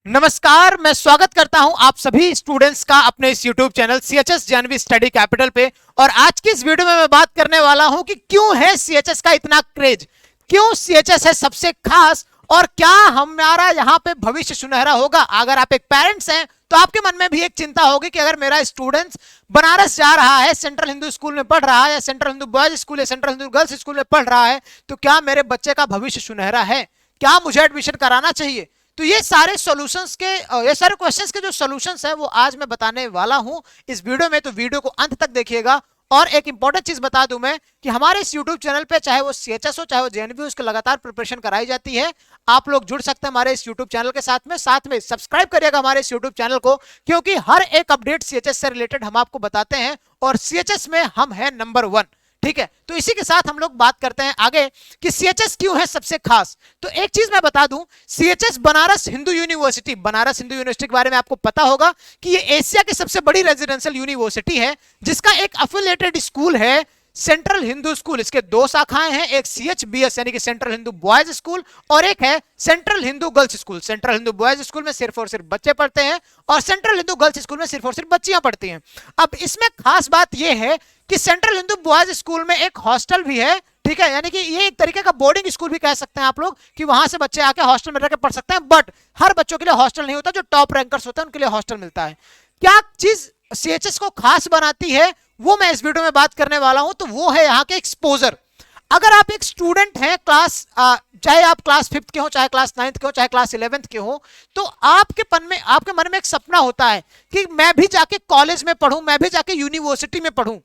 नमस्कार, मैं स्वागत करता हूं आप सभी स्टूडेंट्स का अपने इस YouTube channel CHS Janvi study capital पे। और आज की इस वीडियो में मैं बात करने वाला हूं कि क्यों है CHS का इतना क्रेज, क्यों CHS है सबसे खास और क्या हमारा यहां पे भविष्य सुनहरा होगा। अगर आप एक पेरेंट्स हैं तो आपके मन में भी एक चिंता होगी कि अगर मेरा स्टूडेंट्स बनारस जा रहा है, सेंट्रल हिंदू स्कूल में पढ़ रहा है, या सेंट्रल हिंदू बॉयज स्कूल या सेंट्रल हिंदू गर्ल्स स्कूल में पढ़ रहा है, तो क्या मेरे बच्चे का भविष्य सुनहरा है, क्या मुझे एडमिशन कराना चाहिए। तो ये सारे सॉल्यूशंस के ये सारे क्वेश्चंस के जो सॉल्यूशंस है वो आज मैं बताने वाला हूं इस वीडियो में। तो वीडियो को अंत तक देखिएगा। और एक इंपॉर्टेंट चीज बता दूं मैं कि हमारे इस YouTube चैनल पे चाहे वो CHS हो चाहे वो JNV, उसके लगातार प्रिपरेशन कराई जाती है। आप लोग जुड़ सकते हैं हमारे इस YouTube चैनल के साथ में सब्सक्राइब करिएगा हमारे इस YouTube चैनल को, क्योंकि हर एक अपडेट CHS से रिलेटेड हम आपको बताते हैं और CHS में हम हैं नंबर 1। ठीक है, तो इसी के साथ हम लोग बात करते हैं आगे कि CHS क्यों है सबसे खास। तो एक चीज मैं बता दूं, CHS Banaras Hindu university, Banaras Hindu university के बारे में आपको पता होगा कि ये एशिया की सबसे बड़ी रेजिडेंशियल यूनिवर्सिटी है, जिसका एक एफिलिएटेड स्कूल है सेंट्रल हिंदू स्कूल। इसके दो शाखाएं हैं, एक CHBS यानी कि सेंट्रल हिंदू बॉयज स्कूल और एक है central Hindu girls school. Central Hindu boys school में सिर्फ और सिर्फ बच्चे पढ़ते हैं और सेंट्रल हिंदू गर्ल्स स्कूल में सिर्फ और सिर्फ बच्चियां पढ़ती हैं। अब इसमें खास बात यह है कि सेंट्रल हिंदू बॉयज स्कूल में एक हॉस्टल भी है। ठीक है, यानी कि ये एक तरीके का बोर्डिंग स्कूल भी कह सकते हैं आप लोग, कि वहां से बच्चे आके हॉस्टल में रहकर पढ़ सकते हैं। बट हर बच्चों के लिए हॉस्टल नहीं होता, जो टॉप रैंकर्स होते हैं उनके लिए हॉस्टल मिलता है। क्या चीज CHS को खास बनाती है वो मैं इस वीडियो में बात करने वाला हूं। तो वो है यहाँ के एक्सपोजर। अगर आप एक स्टूडेंट हैं चाहे आप क्लास 5th के हो, चाहे क्लास 9th के हो, चाहे क्लास 11th के हो, तो आपके मन में एक सपना होता है कि मैं भी जाके कॉलेज में पढ़ूं, मैं भी जाके यूनिवर्सिटी में पढ़ूं।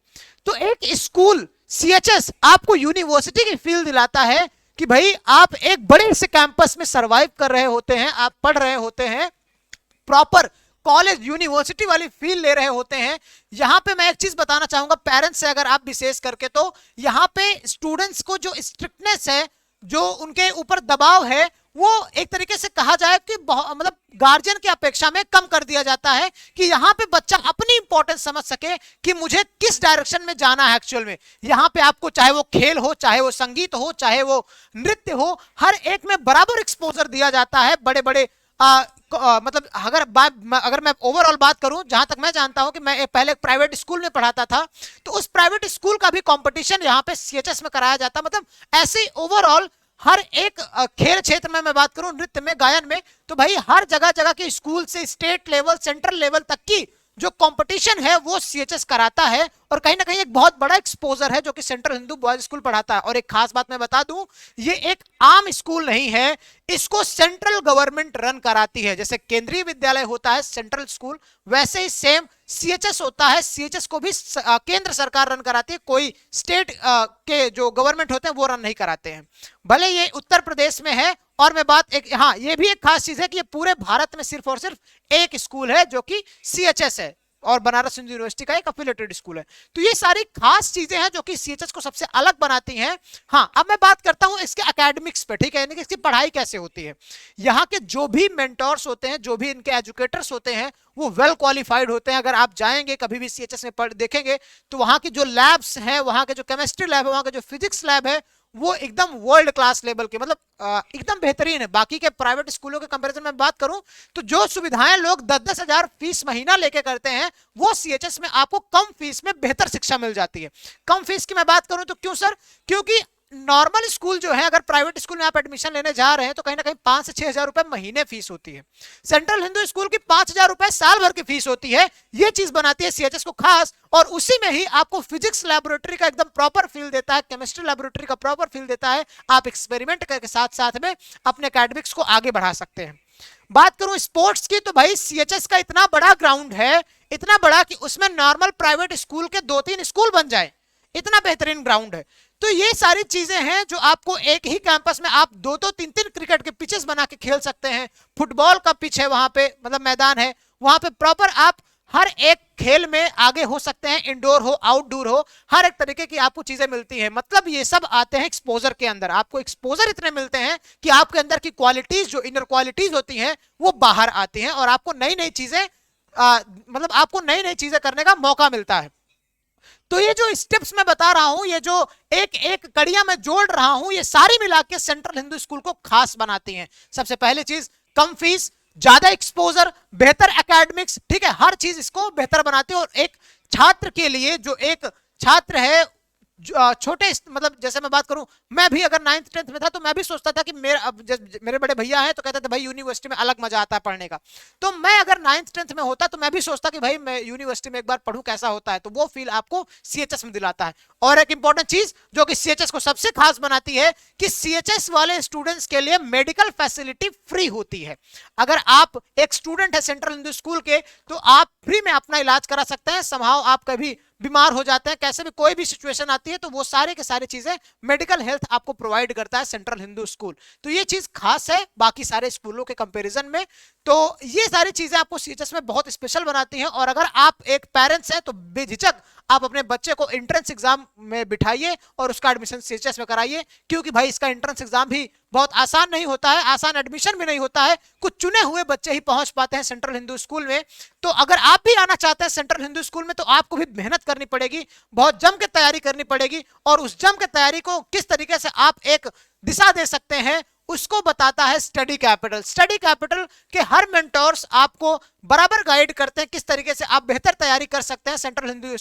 तो एक स्कूल CHS आपको यूनिवर्सिटी की फील दिलाता है कि भाई आप एक बड़े से कैंपस में सरवाइव कर रहे होते हैं, आप पढ़ रहे होते हैं, प्रॉपर कॉलेज यूनिवर्सिटी वाली फील ले रहे होते हैं। यहां पे मैं एक चीज बताना चाहूंगा पेरेंट्स से, अगर आप विशेष करके, तो यहां पे स्टूडेंट्स को जो स्ट्रिक्टनेस है, जो उनके ऊपर दबाव है, वो एक तरीके से कहा जाए कि मतलब गार्जियन की अपेक्षा में कम कर दिया जाता है, कि यहाँ पे बच्चा अपनी इंपॉर्टेंस समझ सके कि मुझे किस डायरेक्शन में जाना है एक्चुअल में। यहाँ पे आपको चाहे वो खेल हो, चाहे वो संगीत हो, चाहे वो नृत्य हो, हर एक में बराबर एक्सपोजर दिया जाता है। बड़े बड़े मतलब अगर मैं ओवरऑल बात करूं, जहां तक मैं जानता हूं कि मैं पहले एक प्राइवेट स्कूल में पढ़ाता था, तो उस प्राइवेट स्कूल का भी कंपटीशन यहां पे CHS में कराया जाता। मतलब ऐसे ओवरऑल हर एक खेल क्षेत्र में मैं बात करूं, नृत्य में, गायन में, तो भाई हर जगह जगह के स्कूल से स्टेट लेवल, सेंट्रल लेवल तक की जो कंपटीशन है वो CHS कराता है। और कहीं ना कहीं एक बहुत बड़ा एक्सपोजर है जो कि सेंट्रल हिंदू बॉयज स्कूल पढ़ाता है। और एक खास बात मैं बता दूं, ये एक आम स्कूल नहीं है, इसको सेंट्रल गवर्नमेंट रन कराती है। जैसे केंद्रीय विद्यालय होता है सेंट्रल स्कूल, वैसे ही सेम CHS होता है। CHS को भी केंद्र सरकार रन कराती है, कोई स्टेट के जो गवर्नमेंट होते हैं वो रन नहीं कराते हैं। भले ये उत्तर प्रदेश में है। और मैं बात एक, हाँ, ये भी एक खास चीज है कि ये पूरे भारत में सिर्फ और सिर्फ एक स्कूल है जो कि CHS है, और बनारस हिंदू यूनिवर्सिटी का एक एफिलिएटेड स्कूल है। तो ये सारी खास चीजें हैं जो कि CHS को सबसे अलग बनाती हैं। हाँ, अब मैं बात करता हूं इसके एकेडमिक्स पे। ठीक है, यानी कि इसकी पढ़ाई कैसे होती है। यहाँ के जो भी मेंटोर्स होते हैं, जो भी इनके एजुकेटर्स होते हैं, वो वेल क्वालिफाइड होते हैं। अगर आप जाएंगे कभी भी CHS में देखेंगे तो वहां की जो लैब्स हैं, वहां के जो केमिस्ट्री लैब है, वहां के जो फिजिक्स लैब है, वो एकदम वर्ल्ड क्लास लेवल के, मतलब एकदम बेहतरीन है। बाकी के प्राइवेट स्कूलों के कंपैरिजन में बात करूं तो जो सुविधाएं लोग 10-10 हजार फीस महीना लेके करते हैं, वो CHS में आपको कम फीस में बेहतर शिक्षा मिल जाती है। कम फीस की मैं बात करूं तो क्यों सर, क्योंकि नॉर्मल स्कूल जो है, अगर प्राइवेट स्कूल में आप एडमिशन लेने जा रहे हैं तो कहीं ना कहीं 5 से 6 हजार रुपए महीने फीस होती है। सेंट्रल हिंदू स्कूल की 5 हजार रुपए साल भर की फीस होती है। ये चीज बनाती है CHS को खास। और उसी में ही आपको फिजिक्स लैबोरेटरी का एकदम प्रॉपर फील देता है, केमिस्ट्री लैबोरेटरी का प्रॉपर फील देता है। आप एक्सपेरिमेंट के साथ साथ में अपने एकेडमिक्स को आगे बढ़ा सकते हैं। बात करूं स्पोर्ट्स की, तो भाई CHS का इतना बड़ा ग्राउंड है, इतना बड़ा कि उसमें नॉर्मल प्राइवेट स्कूल के 2-3 स्कूल बन जाए, इतना बेहतरीन ग्राउंड है। तो ये सारी चीजें हैं जो आपको एक ही कैंपस में आप 2-2, 3-3 क्रिकेट के पिचेस बना के खेल सकते हैं। फुटबॉल का पिच है वहां पे, मतलब मैदान है वहां पे, प्रॉपर आप हर एक खेल में आगे हो सकते हैं, इंडोर हो, आउटडोर हो, हर एक तरीके की आपको चीजें मिलती हैं। मतलब ये सब आते हैं एक्सपोजर के अंदर। आपको एक्सपोजर इतने मिलते हैं कि आपके अंदर की क्वालिटीज, जो इनर क्वालिटीज होती हैं, वो बाहर आती हैं और आपको नई नई चीजें मतलब आपको नई नई चीजें करने का मौका मिलता है। तो ये जो स्टेप्स मैं बता रहा हूं, ये जो एक एक कड़ियां मैं जोड़ रहा हूं, ये सारी मिला के सेंट्रल हिंदू स्कूल को खास बनाती हैं। सबसे पहली चीज, कम फीस, ज्यादा एक्सपोजर, बेहतर एकेडमिक्स, ठीक है, हर चीज इसको बेहतर बनाती है। और एक छात्र के लिए, जो एक छात्र है छोटे, मतलब जैसे मैं बात करूं, मैं भी अगर 9th 10th में था तो मैं भी सोचता था कि मेरे बड़े भैया हैं तो कहते थे भाई यूनिवर्सिटी में अलग मजा आता है पढ़ने का। तो मैं अगर 9th 10th में होता तो मैं भी सोचता कि भाई मैं यूनिवर्सिटी में एक बार पढ़ूं कैसा होता है। तो वो फील आपको सीएचएस में दिलाता है। और एक इंपॉर्टेंट चीज जो कि सीएचएस को सबसे खास बनाती है कि सीएचएस वाले स्टूडेंट्स के लिए मेडिकल फैसिलिटी फ्री होती है। अगर आप एक स्टूडेंट है सेंट्रल हिंदू स्कूल के तो आप फ्री में अपना इलाज करा सकते हैं। समहाउ आप कभी बीमार हो जाते हैं, कैसे भी कोई भी सिचुएशन आती है, तो वो सारे के सारी चीजें मेडिकल हेल्थ आपको प्रोवाइड करता है सेंट्रल हिंदू स्कूल। तो ये चीज खास है बाकी सारे स्कूलों के कंपैरिजन में। तो ये सारी चीजें आपको सीएचएस में बहुत स्पेशल बनाती हैं। और अगर आप एक पेरेंट्स हैं तो बेझिझक आप अपने बच्चे को एंट्रेंस एग्जाम में बिठाइए और उसका एडमिशन सीएचएस में कराइए, क्योंकि भाई इसका एंट्रेंस एग्जाम भी बहुत आसान नहीं होता है, आसान एडमिशन भी नहीं होता है। कुछ चुने हुए बच्चे ही पहुंच पाते हैं सेंट्रल हिंदू स्कूल में। तो अगर आप भी आना चाहते हैं सेंट्रल हिंदू स्कूल में तो आपको भी मेहनत करनी पड़ेगी, बहुत जम के तैयारी करनी पड़ेगी। और उस जम के तैयारी को किस तरीके से आप एक दिशा दे सकते हैं उसको बताता है स्टडी कैपिटल। स्टडी कैपिटल के हर मेंटोर्स आपको बराबर गाइड करते हैं किस तरीके से आप बेहतर तैयारी कर सकते हैं सेंट्रल हिंदू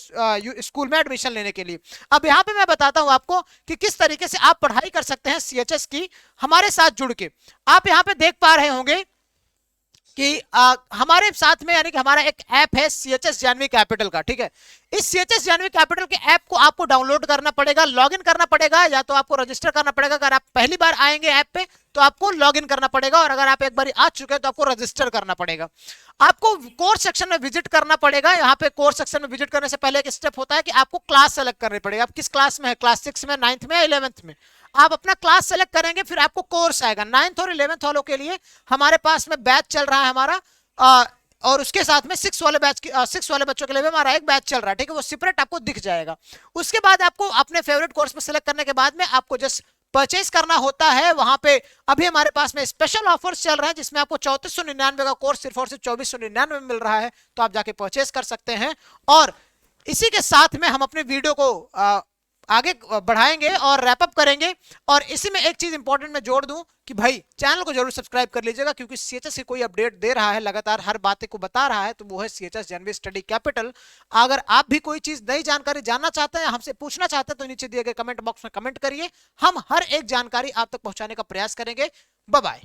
स्कूल में एडमिशन लेने के लिए। अब यहाँ पे मैं बताता हूं आपको कि किस तरीके से आप पढ़ाई कर सकते हैं सीएचएस की हमारे साथ जुड़ के। आप यहाँ पे देख पा रहे होंगे कि हमारे साथ में, यानी कि हमारा एक ऐप है सीएचएस जानवी कैपिटल का, ठीक है। इस सीएचएस जानवी कैपिटल के ऐप को आपको डाउनलोड करना पड़ेगा, लॉगिन करना पड़ेगा, या तो आपको रजिस्टर करना पड़ेगा। अगर आप पहली बार आएंगे ऐप पे तो आपको लॉगिन करना पड़ेगा, और अगर आप एक बार आ चुके हैं तो आपको रजिस्टर करना पड़ेगा। आपको कोर्स सेक्शन में विजिट करना पड़ेगा। यहाँ पे कोर्स सेक्शन में विजिट करने से पहले एक स्टेप होता है कि आपको क्लास सेलेक्ट करनी पड़ेगी। आप किस क्लास में है, क्लास 6 में, 9th में, 11th में। आप अपना क्लास सेलेक्ट करेंगे, फिर आपको कोर्स आएगा। 9th और 11th वालों के लिए हमारे पास में बैच चल रहा है हमारा, और उसके साथ में 6 वाले बच्चों के लिए भी हमारा एक बैच चल रहा है, ठीक है। वो सेपरेट आपको दिख जाएगा। उसके बाद आपको अपने फेवरेट कोर्स में सेलेक्ट करने के बाद में आपको जस्ट परचेज करना होता है। वहां पे अभी हमारे पास में स्पेशल ऑफर्स चल रहे हैं जिसमें आपको 3499 का कोर्स सिर्फ और सिर्फ 2499 में मिल रहा है। तो आप जाके परचेज कर सकते हैं। और इसी के साथ में हम अपने वीडियो को आगे बढ़ाएंगे और रैप अप करेंगे। और इसी में एक चीज इंपॉर्टेंट मैं जोड़ दूं कि भाई चैनल को जरूर सब्सक्राइब कर लीजिएगा, क्योंकि सीएचएस की कोई अपडेट दे रहा है, लगातार हर बातें को बता रहा है, तो वो है सीएचएस जानवी स्टडी कैपिटल। अगर आप भी कोई चीज नई जानकारी जानना चाहते हैं, हमसे पूछना चाहते हैं, तो नीचे दिए गए कमेंट बॉक्स में कमेंट करिए। हम हर एक जानकारी आप तक पहुंचाने का प्रयास करेंगे। Bye bye.